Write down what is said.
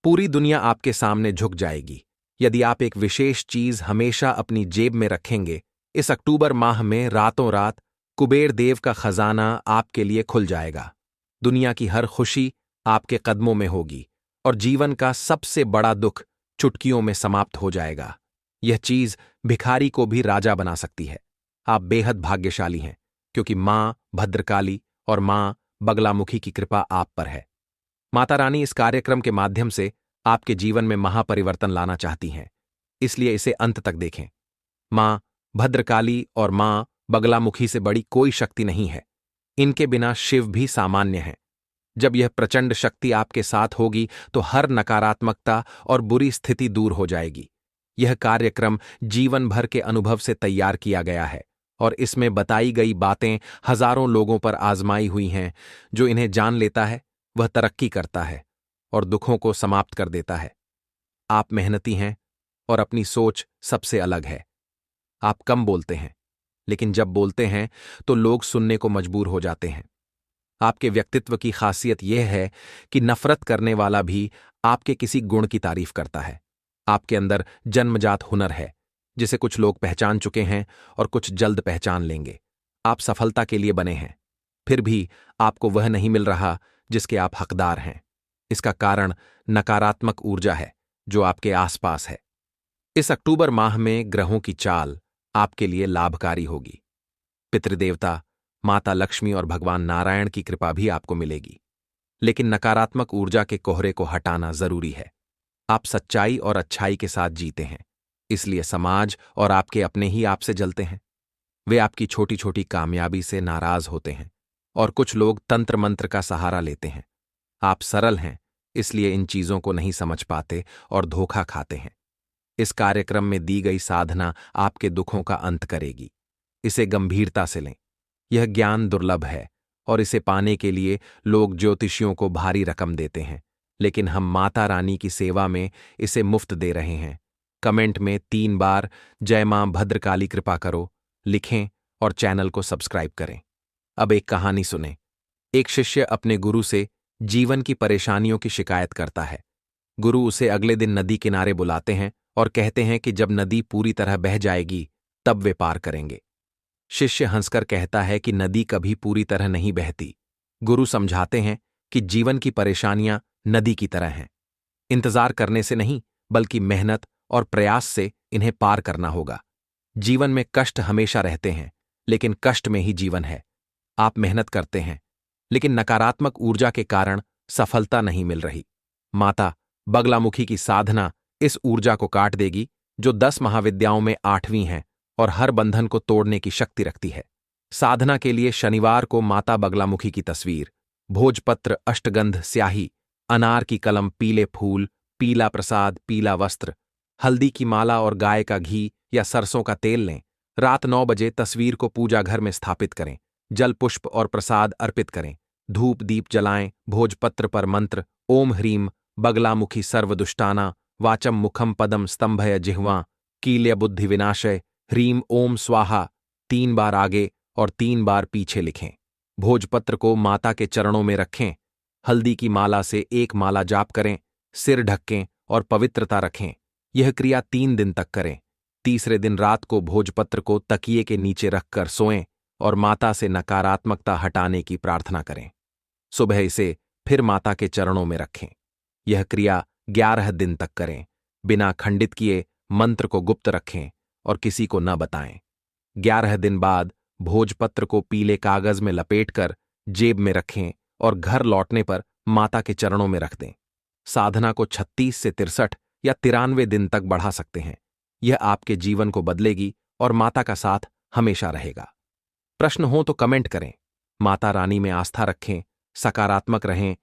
पूरी दुनिया आपके सामने झुक जाएगी यदि आप एक विशेष चीज हमेशा अपनी जेब में रखेंगे। इस अक्टूबर माह में रातों रात कुबेर देव का खजाना आपके लिए खुल जाएगा। दुनिया की हर खुशी आपके कदमों में होगी और जीवन का सबसे बड़ा दुख चुटकियों में समाप्त हो जाएगा। यह चीज भिखारी को भी राजा बना सकती है। आप बेहद भाग्यशाली हैं क्योंकि मां भद्रकाली और मां बगलामुखी की कृपा आप पर है। माता रानी इस कार्यक्रम के माध्यम से आपके जीवन में महापरिवर्तन लाना चाहती हैं, इसलिए इसे अंत तक देखें। मां भद्रकाली और मां बगलामुखी से बड़ी कोई शक्ति नहीं है। इनके बिना शिव भी सामान्य हैं। जब यह प्रचंड शक्ति आपके साथ होगी तो हर नकारात्मकता और बुरी स्थिति दूर हो जाएगी। यह कार्यक्रम जीवन भर के अनुभव से तैयार किया गया है और इसमें बताई गई बातें हजारों लोगों पर आजमाई हुई हैं। जो इन्हें जान लेता है वह तरक्की करता है और दुखों को समाप्त कर देता है। आप मेहनती हैं और अपनी सोच सबसे अलग है। आप कम बोलते हैं, लेकिन जब बोलते हैं तो लोग सुनने को मजबूर हो जाते हैं। आपके व्यक्तित्व की खासियत यह है कि नफरत करने वाला भी आपके किसी गुण की तारीफ करता है। आपके अंदर जन्मजात हुनर है जिसे कुछ लोग पहचान चुके हैं और कुछ जल्द पहचान लेंगे। आप सफलता के लिए बने हैं, फिर भी आपको वह नहीं मिल रहा जिसके आप हकदार हैं। इसका कारण नकारात्मक ऊर्जा है जो आपके आसपास है। इस अक्टूबर माह में ग्रहों की चाल आपके लिए लाभकारी होगी। पितृदेवता, माता लक्ष्मी और भगवान नारायण की कृपा भी आपको मिलेगी, लेकिन नकारात्मक ऊर्जा के कोहरे को हटाना जरूरी है। आप सच्चाई और अच्छाई के साथ जीते हैं, इसलिए समाज और आपके अपने ही आपसे जलते हैं। वे आपकी छोटी छोटी कामयाबी से नाराज होते हैं और कुछ लोग तंत्र मंत्र का सहारा लेते हैं। आप सरल हैं, इसलिए इन चीजों को नहीं समझ पाते और धोखा खाते हैं। इस कार्यक्रम में दी गई साधना आपके दुखों का अंत करेगी। इसे गंभीरता से लें। यह ज्ञान दुर्लभ है और इसे पाने के लिए लोग ज्योतिषियों को भारी रकम देते हैं, लेकिन हम माता रानी की सेवा में इसे मुफ्त दे रहे हैं। कमेंट में 3 बार जय मां भद्रकाली कृपा करो लिखें और चैनल को सब्सक्राइब करें। अब एक कहानी सुनें। एक शिष्य अपने गुरु से जीवन की परेशानियों की शिकायत करता है। गुरु उसे अगले दिन नदी किनारे बुलाते हैं और कहते हैं कि जब नदी पूरी तरह बह जाएगी तब वे पार करेंगे। शिष्य हंसकर कहता है कि नदी कभी पूरी तरह नहीं बहती। गुरु समझाते हैं कि जीवन की परेशानियां नदी की तरह हैं। इंतजार करने से नहीं, बल्कि मेहनत और प्रयास से इन्हें पार करना होगा। जीवन में कष्ट हमेशा रहते हैं, लेकिन कष्ट में ही जीवन है। आप मेहनत करते हैं, लेकिन नकारात्मक ऊर्जा के कारण सफलता नहीं मिल रही। माता बगलामुखी की साधना इस ऊर्जा को काट देगी, जो 10 महाविद्याओं में 8वीं है और हर बंधन को तोड़ने की शक्ति रखती है। साधना के लिए शनिवार को माता बगलामुखी की तस्वीर, भोजपत्र, अष्टगंध, स्याही, अनार की कलम, पीले फूल, पीला प्रसाद, पीला वस्त्र, हल्दी की माला और गाय का घी या सरसों का तेल लें। रात 9 बजे तस्वीर को पूजा घर में स्थापित करें। जल, पुष्प और प्रसाद अर्पित करें। धूप दीप जलाएं। भोजपत्र पर मंत्र ओम ह्रीम बगलामुखी सर्वदुष्टाना वाचम मुखम पदम स्तंभय जिह्वा कील्य बुद्धि विनाशय ह्रीम ओम स्वाहा 3 बार आगे और 3 बार पीछे लिखें। भोजपत्र को माता के चरणों में रखें। हल्दी की माला से 1 माला जाप करें। सिर ढकें और पवित्रता रखें। यह क्रिया 3 दिन तक करें। तीसरे दिन रात को भोजपत्र को तकिए के नीचे रखकर सोएं और माता से नकारात्मकता हटाने की प्रार्थना करें। सुबह इसे फिर माता के चरणों में रखें। यह क्रिया 11 दिन तक करें। बिना खंडित किए मंत्र को गुप्त रखें और किसी को न बताएं। 11 दिन बाद भोजपत्र को पीले कागज में लपेटकर जेब में रखें और घर लौटने पर माता के चरणों में रख दें। साधना को 36 से 63 या 93 दिन तक बढ़ा सकते हैं। यह आपके जीवन को बदलेगी और माता का साथ हमेशा रहेगा। प्रश्न हो तो कमेंट करें। माता रानी में आस्था रखें, सकारात्मक रहें